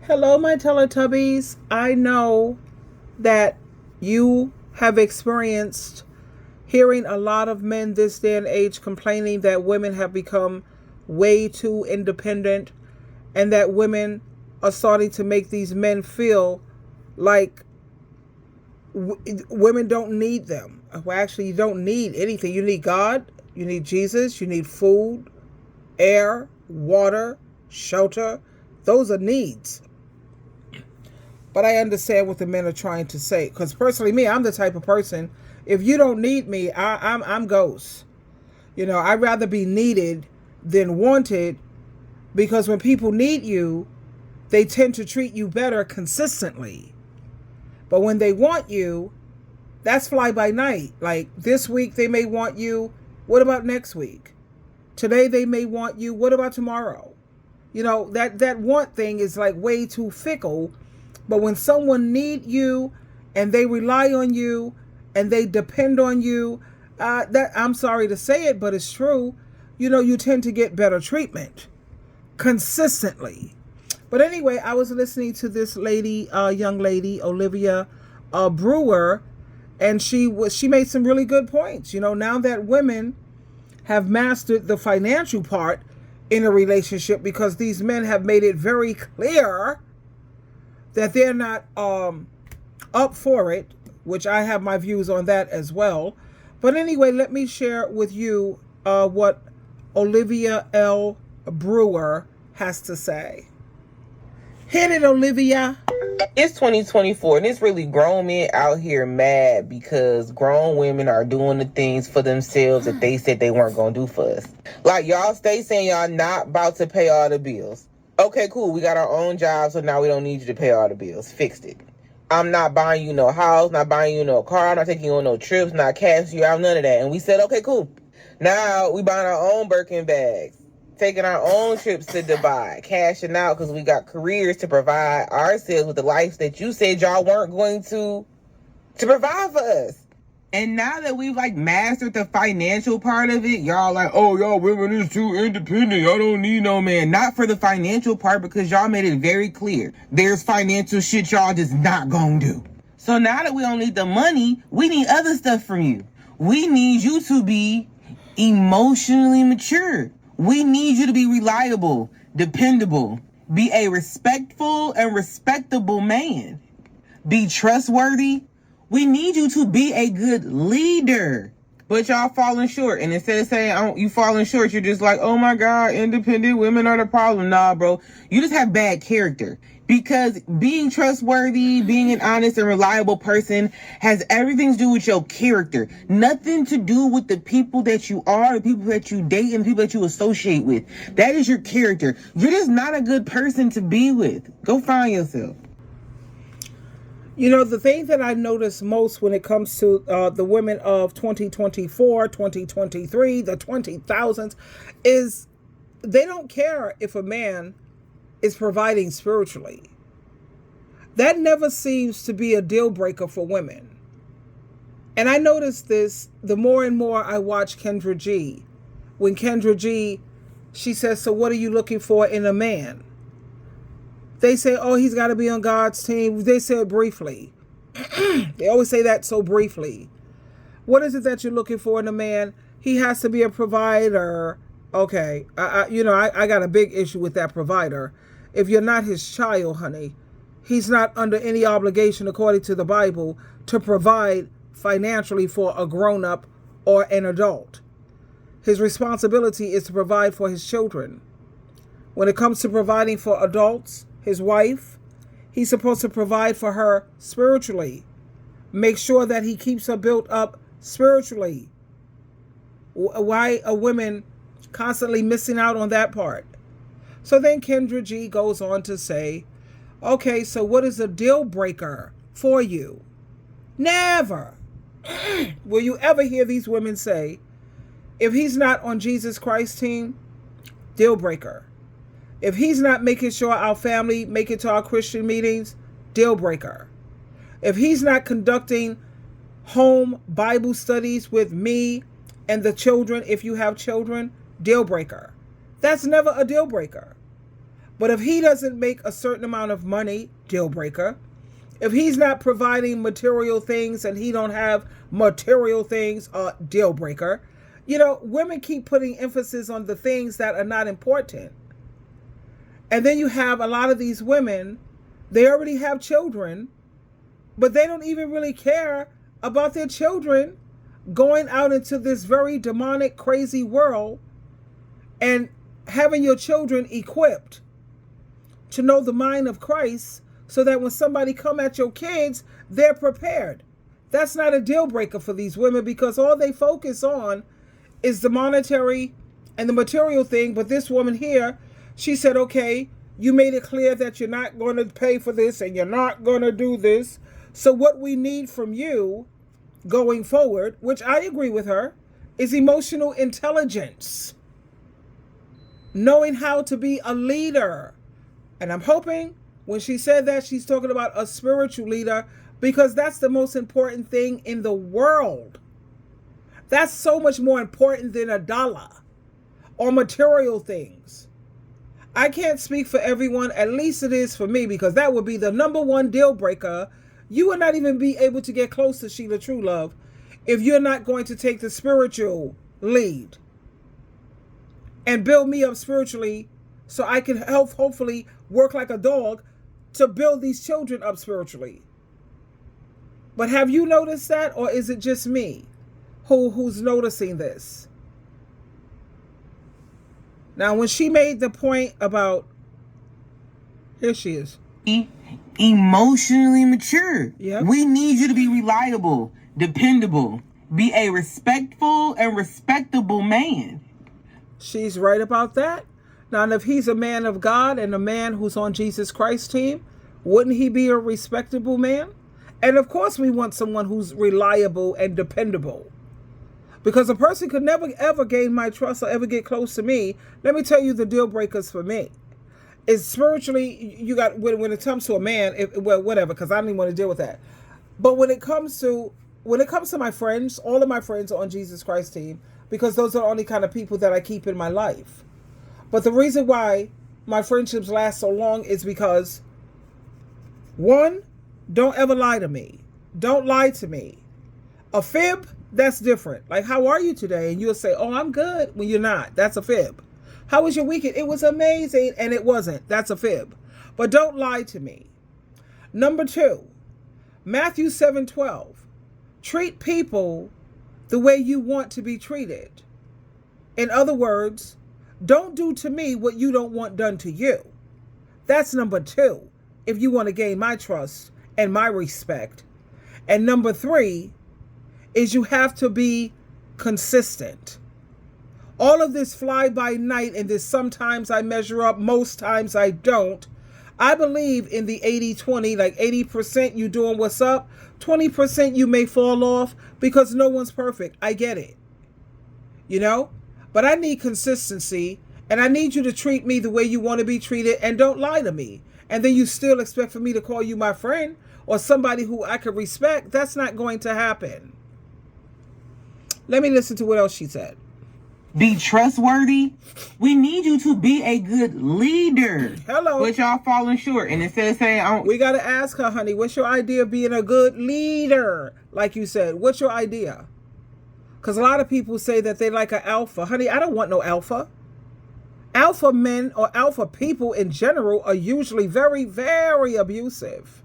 Hello, my Teletubbies. I know that you have experienced hearing a lot of men this day and age complaining that women have become way too independent and that women are starting to make these men feel like women don't need them. Well, actually, you don't need anything. You need God, you need Jesus, you need food, air, water, shelter. Those are needs. But I understand what the men are trying to say. Because personally, me, I'm the type of person. If you don't need me, I'm ghost. I'd rather be needed than wanted. Because when people need you, they tend to treat you better consistently. But when they want you, that's fly by night. Like this week, they may want you. What about next week? Today, they may want you. What about tomorrow? That want thing is like way too fickle. But when someone need you and they rely on you and they depend on you, that I'm sorry to say it, but it's true. You tend to get better treatment consistently. But anyway, I was listening to this lady, young lady, Olivia Brewer, and she made some really good points. Now that women have mastered the financial part in a relationship because these men have made it very clear that they're not up for it, which I have my views on that as well. But anyway, let me share with you what Olivia L Brewer has to say. Hit it, Olivia. It's 2024 and it's really grown men out here mad because grown women are doing the things for themselves that they said they weren't going to do for us. Like y'all stay saying y'all not about to pay all the bills. Okay, cool. We got our own job, so now we don't need you to pay all the bills. Fixed it. I'm not buying you no house, not buying you no car, I'm not taking you on no trips, not cashing you out, none of that. And we said, okay, cool. Now we buying our own Birkin bags, taking our own trips to Dubai, cashing out because we got careers to provide ourselves with the life that you said y'all weren't going to provide for us. And now that we've mastered the financial part of it, y'all like, oh, y'all women is too independent. Y'all don't need no man. Not for the financial part because y'all made it very clear. There's financial shit y'all just not gonna do. So now that we don't need the money, we need other stuff from you. We need you to be emotionally mature. We need you to be reliable, dependable, be a respectful and respectable man, be trustworthy. We need you to be a good leader. But y'all falling short. And instead of saying you falling short, you're just like, oh my God, independent women are the problem. Nah, bro. You just have bad character. Because being trustworthy, being an honest and reliable person has everything to do with your character. Nothing to do with the people that you are, the people that you date, and the people that you associate with. That is your character. You're just not a good person to be with. Go find yourself. The thing that I notice most when it comes to the women of 2024, 2023, the 20,000s, is they don't care if a man is providing spiritually. That never seems to be a deal breaker for women. And I notice this the more and more I watch Kendra G. When Kendra G, she says, so what are you looking for in a man? They say, oh, he's got to be on God's team. They say it briefly. They always say that so briefly. What is it that you're looking for in a man? He has to be a provider. Okay. I got a big issue with that provider. If you're not his child, honey, he's not under any obligation, according to the Bible, to provide financially for a grown-up or an adult. His responsibility is to provide for his children. When it comes to providing for adults, his wife, he's supposed to provide for her spiritually. Make sure that he keeps her built up spiritually. Why are women constantly missing out on that part? So then Kendra G goes on to say, okay, so what is a deal breaker for you? Never will you ever hear these women say, if he's not on Jesus Christ's team, deal breaker. If he's not making sure our family make it to our Christian meetings, deal breaker. If he's not conducting home Bible studies with me and the children, if you have children, deal breaker. That's never a deal breaker. But if he doesn't make a certain amount of money, deal breaker. If he's not providing material things and he don't have material things, deal breaker. You know, women keep putting emphasis on the things that are not important. And then you have a lot of these women, they already have children, but they don't even really care about their children going out into this very demonic, crazy world and having your children equipped to know the mind of Christ so that when somebody come at your kids, they're prepared. That's not a deal breaker for these women because all they focus on is the monetary and the material thing. But this woman here, she said, okay, you made it clear that you're not going to pay for this and you're not going to do this. So what we need from you going forward, which I agree with her, is emotional intelligence. Knowing how to be a leader. And I'm hoping when she said that, she's talking about a spiritual leader because that's the most important thing in the world. That's so much more important than a dollar or material things. I can't speak for everyone, at least it is for me, because that would be the number one deal breaker. You would not even be able to get close to SheilaTruelove if you're not going to take the spiritual lead and build me up spiritually so I can help hopefully work like a dog to build these children up spiritually. But have you noticed that, or is it just me who's noticing this? Now, when she made the point about, here she is. Emotionally mature. Yep. We need you to be reliable, dependable, be a respectful and respectable man. She's right about that. Now, if he's a man of God and a man who's on Jesus Christ's team, wouldn't he be a respectable man? And of course, we want someone who's reliable and dependable. Because a person could never, ever gain my trust or ever get close to me. Let me tell you the deal breakers for me. Is spiritually, you got, when it comes to a man, well, whatever, because I don't even want to deal with that. But when it comes to my friends, all of my friends are on Jesus Christ's team, because those are the only kind of people that I keep in my life. But the reason why my friendships last so long is because, one, don't ever lie to me. Don't lie to me. A fib, that's different. Like, how are you today? And you'll say, oh, I'm good, when you're not. That's a fib. How was your weekend? It was amazing, and it wasn't. That's a fib. But don't lie to me. Number two, Matthew 7:12. Treat people the way you want to be treated. In other words, don't do to me what you don't want done to you. That's number two, if you want to gain my trust and my respect. And number three is you have to be consistent. All of this fly by night and this sometimes I measure up, most times I don't. I believe in the 80-20, like 80% you doing what's up, 20% you may fall off because no one's perfect. I get it. You know? But I need consistency, and I need you to treat me the way you want to be treated, and don't lie to me. And then you still expect for me to call you my friend or somebody who I could respect. That's not going to happen. Let me listen to what else she said. Be trustworthy. We need you to be a good leader. Hello. But y'all falling short. And instead of saying, we got to ask her, honey, what's your idea of being a good leader? Like you said, what's your idea? Because a lot of people say that they like an alpha. Honey, I don't want no alpha. Alpha men or alpha people in general are usually very, very abusive.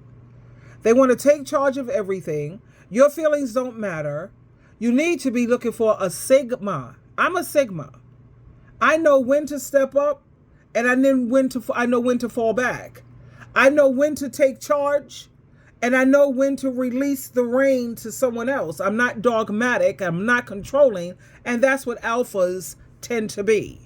They want to take charge of everything. Your feelings don't matter. You need to be looking for a sigma. I'm a sigma. I know when to step up, and I know when to fall back. I know when to take charge, and I know when to release the rein to someone else. I'm not dogmatic. I'm not controlling, and that's what alphas tend to be.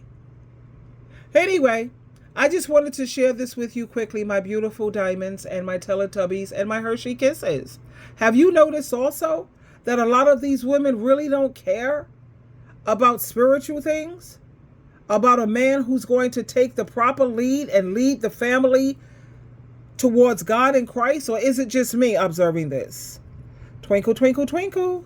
Anyway, I just wanted to share this with you quickly, my beautiful diamonds and my Teletubbies and my Hershey Kisses. Have you noticed also that a lot of these women really don't care about spiritual things? About a man who's going to take the proper lead and lead the family towards God and Christ? Or is it just me observing this? Twinkle, twinkle, twinkle.